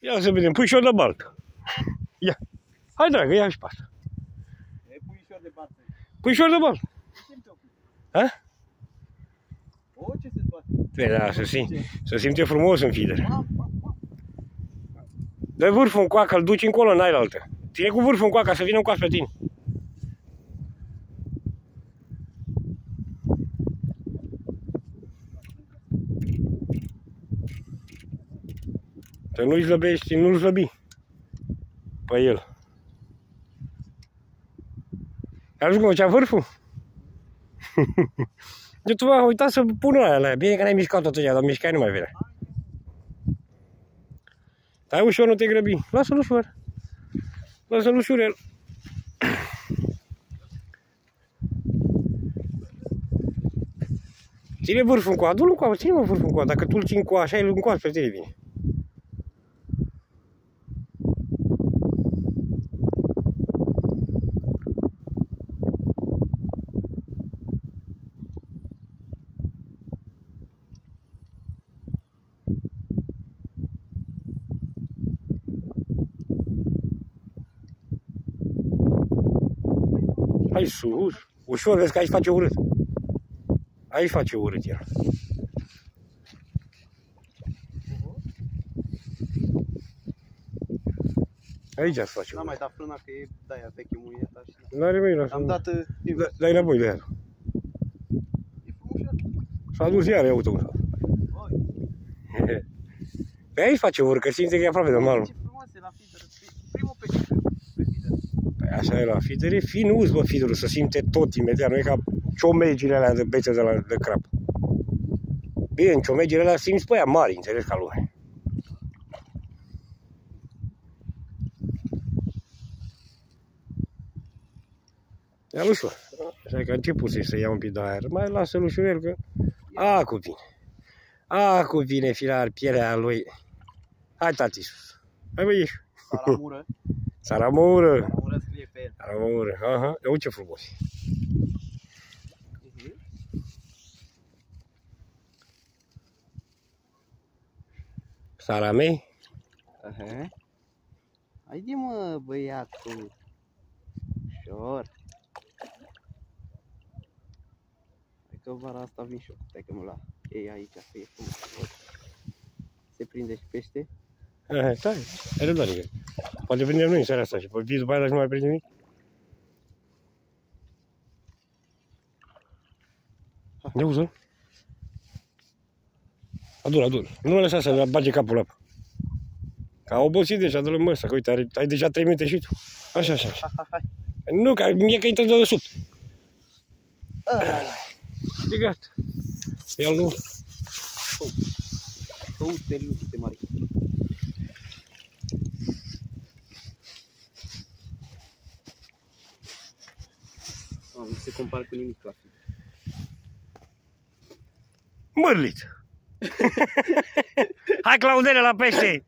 Ia să vedem, puișor de baltă. Ia. Hai, dragă, ia și pe asta. E puișor de baltă. Puișor de baltă. Ha? O, ce se bate? Păi da, să simte frumos în feeder. Dă vârful în coacă, îl duci încolo, n-ai la altă. Ține cu vârful în coacă, să vină un coas pe tine. Să nu-i slăbești, nu-l slăbi pe el. Ai văzut cum făcea vârful? Eu tu m-am uitat să pun aia. Bine că n-ai mișcat tot ăia, dar mișcai nu mai vine. Stai ușor, nu te grăbi. Lasă-l ușor. Lasă-l ușurel. Ține vârful în coa, du-l în coa, ține-mă vârful în coa. Dacă tu îl țin coa așa, el în coa spre tine vine. Hai sus, ușor, vezi că aici face urât. Aici face urât el. Aici se face urât. N-am mai dat frâna că e de-aia veche muieta și... N-are mai lasă. Am dat... Dai înapoi de aia. E frumos. S-a dus iar, ia uite cum s-a. Pe aici face urât, că simte că e aproape de malul. Ce frumos e la feeder. Primul pește pe feeder. Păi așa e la feeder, e fin uz, bă, feederul, să simte tot imediat, nu e ca ciomegile alea de bețe de crap. Bine, în ciomegile alea simți pe aia mari, înțelegi, ca lume. Ia-l ușor. Așa că a început să ia un pic de aer. Mai lasă-l ușurel că... Acu vine. Acu vine filar pielea lui. Hai, tati, sus. Hai, bă, ieși. Saramură. Saramură. Saramură scrie pe el. Saramură. Aha. Ia uite ce frumos. Saramei. Haide, mă, băiatul. Ușor. Hai că vara asta vin și eu. Stai că mă la ei aici, să e frumos. Se prinde și pește. Stai, ai răbdare. Poate prindem noi în seara asta și pe vii după aia, dar nu mai prinde nimic. De uză. Adu-l. Nu lăsa să bage capul la apă. Că a obosit deja, dă-l mă ăsta, că uite, ai deja 3 minute și tu. Așa. Hai. Nu, că mie că intră de sub. E gata. Ia-l nu. Uite, lucrute mari. Nu se compară cu nimic la fi. Mărlit. Hai, Claudele, la pește!